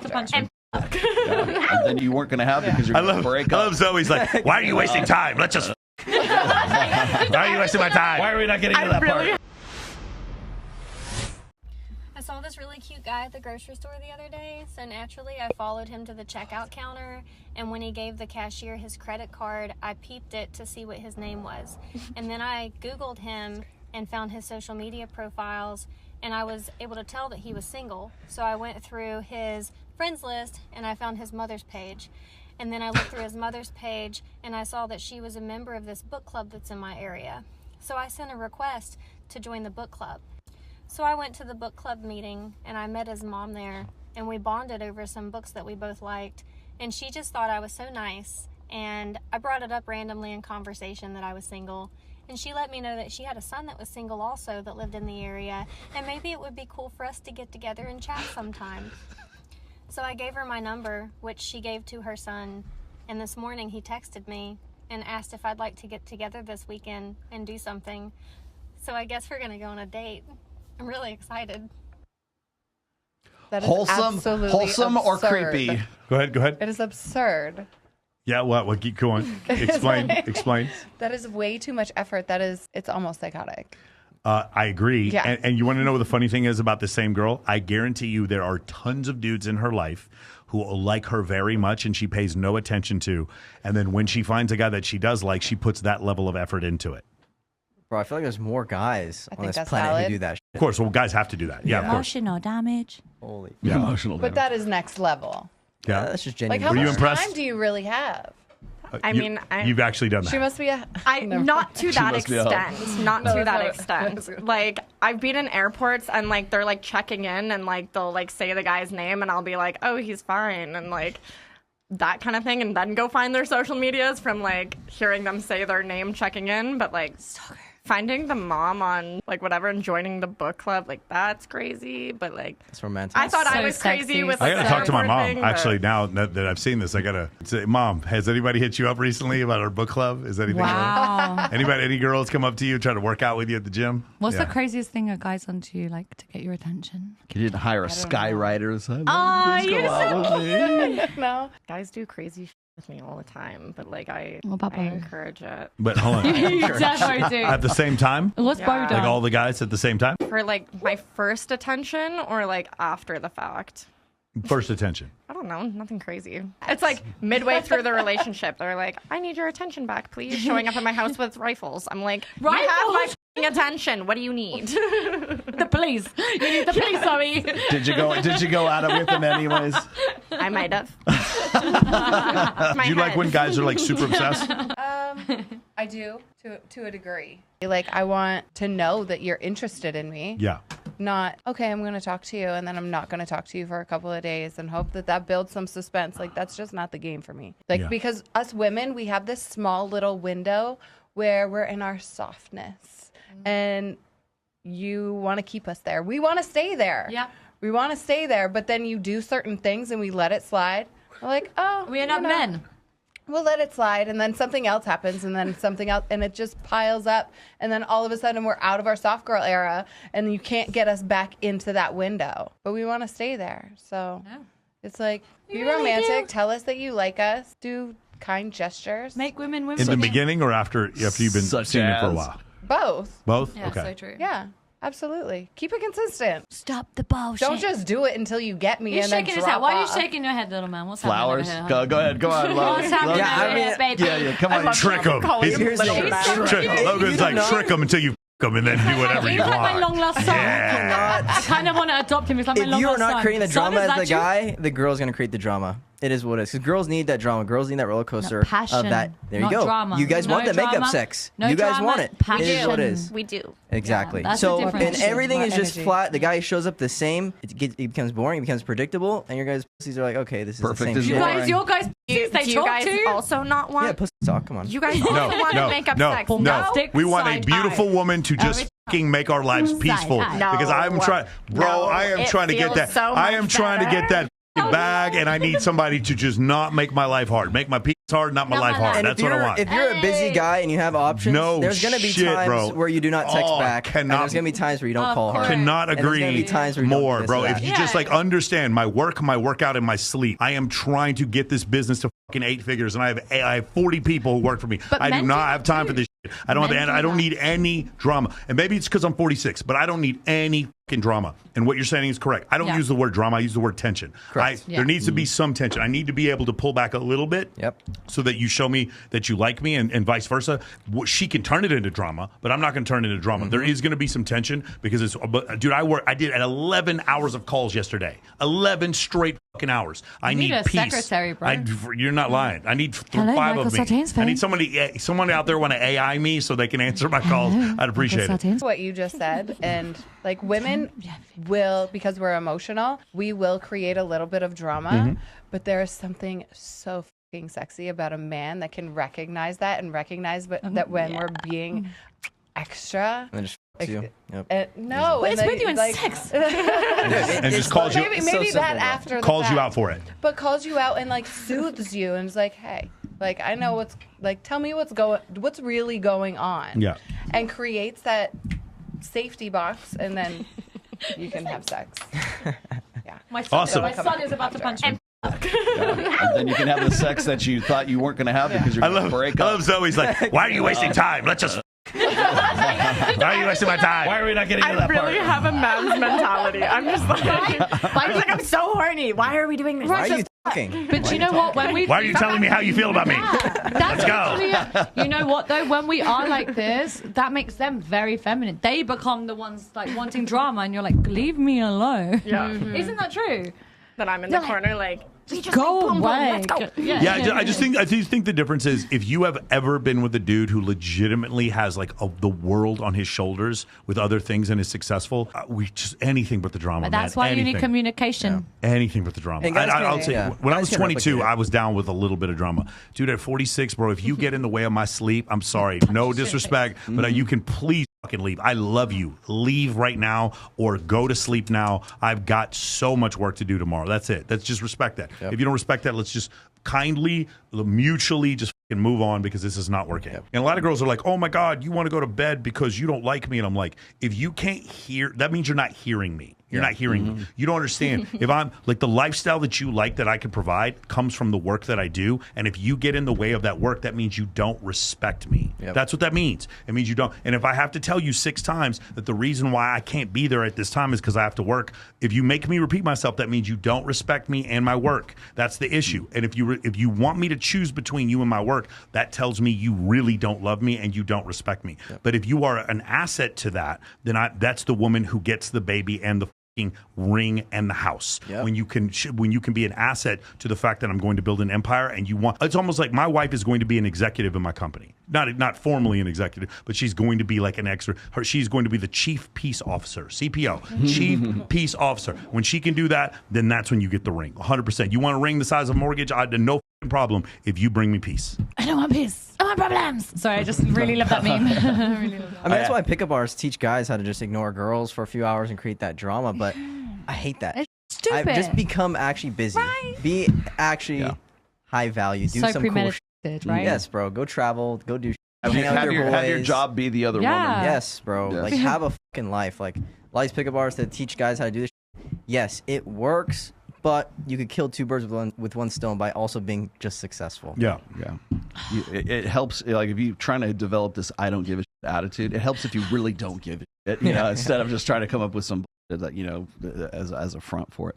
to punch him. And then you weren't going to have it because you're going to break up. I love Zoe's like, why are you wasting time? Let's just. Why are you wasting my time? Why are we not getting to that part? I saw this really cute guy at the grocery store the other day, so naturally I followed him to the checkout counter, and when he gave the cashier his credit card, I peeped it to see what his name was. And then I Googled him and found his social media profiles, and I was able to tell that he was single. So I went through his friends list and I found his mother's page. And then I looked through his mother's page and I saw that she was a member of this book club that's in my area. So I sent a request to join the book club. So I went to the book club meeting and I met his mom there, and we bonded over some books that we both liked, and she just thought I was so nice, and I brought it up randomly in conversation that I was single, and she let me know that she had a son that was single also that lived in the area, and maybe it would be cool for us to get together and chat sometime. So I gave her my number, which she gave to her son, and this morning he texted me and asked if I'd like to get together this weekend and do something. So I guess we're gonna go on a date. I'm really excited. That is wholesome or creepy? Go ahead. It is absurd. Yeah, what? Keep going. Explain. That is way too much effort. It's almost psychotic. I agree. Yeah. And you want to know what the funny thing is about the same girl? I guarantee you there are tons of dudes in her life who like her very much and she pays no attention to. And then when she finds a guy that she does like, she puts that level of effort into it. Bro, I feel like there's more guys on this that's planet valid. who do that shit. Of course, well, guys have to do that. Yeah, of course. Emotional damage. Holy. Yeah. Emotional But that is next level. Yeah. That's just genuine. Like, how Were you much impressed? time do you really have? You've actually done that. She must be a... Not to that must be a hoe. extent. Not to that extent. Like, I've been in airports and, like, they're, like, checking in and, like, they'll, like, say the guy's name and I'll be like, oh, he's fine. And, like, that kind of thing. And then go find their social medias from, like, hearing them say their name checking in. But, like, finding the mom on, like, whatever and joining the book club, like, that's crazy. But, like, That's romantic. I thought I So was sexy. crazy with, I like, got to the talk to my airport mom, thing, actually, but- now that I've seen this. I got to say, Mom, has anybody hit you up recently about our book club? Is anything Wow. any girls come up to you, try to work out with you at the gym? What's Yeah. the craziest thing a guy's done to you, like, to get your attention? You didn't hire a skywriter to say, Oh, please you're go out so with me. No. Guys do crazy shit with me all the time, but, like, I What about Bo? encourage it. But hold on. You definitely do. At the same time? What's Yeah. Bo Like done? all the guys at the same time? For, like, my first attention or, like, after the fact? First attention. I don't know, nothing crazy. It's like midway through the relationship, they're like, I need your attention back, please. Showing up at my house with rifles. I'm like, you have my f***ing attention. What do you need? The police. You need the police, sorry. Did you go at it with him anyways? I might have. Do you like when guys are like super obsessed? I do, to a degree. Like, I want to know that you're interested in me. Yeah. Not, okay, I'm going to talk to you, and then I'm not going to talk to you for a couple of days and hope that builds some suspense. Like, that's just not the game for me. Like, Yeah. because us women, we have this small little window where we're in our softness. And you want to keep us there. We want to stay there. Yeah. We want to stay there, but then you do certain things and we let it slide. We're like, oh. We are not men. We'll let it slide, and then something else happens, and then something else, and it just piles up, and then all of a sudden we're out of our soft girl era, and you can't get us back into that window. But we want to stay there, so it's like, be really romantic, do. tell us that you like us, do kind gestures. Make women women. In the beginning or after you've been Such seeing it for a as? while? Both. Both? Yeah, okay. so true. Yeah, absolutely. Keep it consistent. Stop the bullshit. Don't just do it until you get me He's and then shaking his drop head. Why are you off. shaking your head, little man? What's Flowers? happening over here? Go ahead. Go on. What's happening Yeah, I over mean, here, baby? Yeah, come on. Trick him. Here's the thing. Logan's like, trick him until you f him and then do whatever you He's like my want. long lost son. Yeah. I kind of want to adopt him. He's like my If long you are lost son. not creating the Son, drama is as that the you? guy, the girl's going to create the drama. It is what it is. Because girls need that drama. Girls need that roller coaster passion, of that. There not you go. drama. You guys No want the makeup drama, sex. no you guys drama, want it. It is what it is. We do. Exactly. Yeah, that's the so difference. and everything More is just energy. flat. The guy shows up the same. It becomes boring. It becomes predictable. And your guys' pussies are like, okay, this is Perfect the same is shit. You boring. guys, your guys, Do they you talk guys to you? also not want? Yeah, pussy talk. Come on. You guys also No, want no, makeup no, sex? no. Stick We want a side beautiful eye. woman to just fucking make our lives peaceful. No. Because I'm trying, bro. No, I am it trying to get feels that. so I am much trying to get better. that bag, and I need somebody to just not make my life hard. Make my hard, not my life hard. And That's if what I you're- want. If you're a busy guy and you have options, No there's going to be shit, times bro. where you do not text Oh, back. And there's going to be times where you don't call her. course. Cannot And there's gonna agree be times where you don't do more, this bro. or If that. you just like understand my work, my workout, and my sleep, I am trying to get this business to fucking 8 figures, and I have 40 people who work for me. But I do men not do have that time for too. this shit. I don't Men have. do I don't that. need any drama, and maybe it's because I'm 46, but I don't need any fucking drama. And what you're saying is correct. I don't Yeah. use the word drama. I use the word tension. Correct. Yeah. There needs to be some tension. I need to be able to pull back a little bit. Yep. So that you show me that you like me, and vice versa. She can turn it into drama, but I'm not going to turn it into drama. There is going to be some tension because it's. But dude, I did 11 hours of calls yesterday. 11 straight fucking hours. I You need a peace. secretary, bro. You're not lying. I need Hello, 5 Michael of me. Sartain's I need phone. someone out there want to AI me so they can answer my calls. I'd appreciate it. What you just said, and like women will, because we're emotional, we will create a little bit of drama, but there is something so fucking sexy about a man that can recognize that and recognize that when we're being extra. And just f***s you. Yep. No, But and it's with you in sex. And just calls you maybe so that simple, though. after the calls you fact. out for it. But calls you out and like soothes you and is like, hey, like I know what's like, tell me what's really going on. Yeah. And creates that safety box, and then you can have sex. Yeah. My son, Awesome. my son is about to punch me. And then you can have the sex that you thought you weren't going to have because you're I going to love, break I up. love Zoe's like, why are you wasting time? Let's just. Why are you wasting my time? Why are we not getting to I that really part? have a man's mentality. I'm just like, I'm so horny. Why are we doing this? Why are you talking? But you know what? When we Why are you telling me how you feel about me? That's go. actually you know what though? When we are like this, that makes them very feminine. They become the ones like wanting drama, and you're like, leave me alone. Yeah. Isn't that true? That I'm in the corner like, we just Go like, boom, boom, away. let's go. Yeah, I just think the difference is if you have ever been with a dude who legitimately has like the world on his shoulders with other things and is successful, we just anything but the drama. But that's man. why you need Anything. communication. Anything but the drama. And guys I'll can- say, yeah. when I Guys was can 22, replicate it. I was down with a little bit of drama. Dude, at 46, bro, if you get in the way of my sleep, I'm sorry. No disrespect, but you can please fucking leave. I love you. Leave right now or go to sleep now. I've got so much work to do tomorrow. That's it. That's just respect that. Yep. If you don't respect that, let's just kindly, mutually just fucking move on because this is not working. And a lot of girls are like, oh my God, you want to go to bed because you don't like me. And I'm like, if you can't hear, that means you're not hearing me. You're not hearing me. You don't understand. If I'm like the lifestyle that you like that I can provide comes from the work that I do. And if you get in the way of that work, that means you don't respect me. Yep. That's what that means. It means you don't. And if I have to tell you 6 times that the reason why I can't be there at this time is because I have to work, if you make me repeat myself, that means you don't respect me and my work. That's the issue. And if you want me to choose between you and my work, that tells me you really don't love me and you don't respect me. Yep. But if you are an asset to that, then that's the woman who gets the baby and the ring and the house. Yep. When you can be an asset to the fact that I'm going to build an empire, and you want, it's almost like my wife is going to be an executive in my company, not formally an executive, but she's going to be like an extra. She's going to be the chief peace officer, CPO, chief peace officer. When she can do that, then that's when you get the ring. 100%. You want a ring the size of a mortgage? No problem if you bring me peace. I don't want peace. I want problems. Sorry, I just really love that meme. Really love that. I mean, that's why pickup bars teach guys how to just ignore girls for a few hours and create that drama, but I hate that. It's stupid. I've just become actually busy. Right? Be actually high value. Do so some cool premeditated, shit. right? Yes, bro. Go travel. Go do shit. Have Hang out with your your boys. job be the other Yeah. woman. Yes, bro. Yes. Like, have a fucking life. Like, a lot of these pickup bars that teach guys how to do this shit, yes, it works, but you could kill 2 birds with one stone by also being just successful. Yeah. Yeah. It helps, like, if you're trying to develop this I don't give a shit attitude, it helps if you really don't give a shit, instead of just trying to come up with some bullshit that, as a front for it.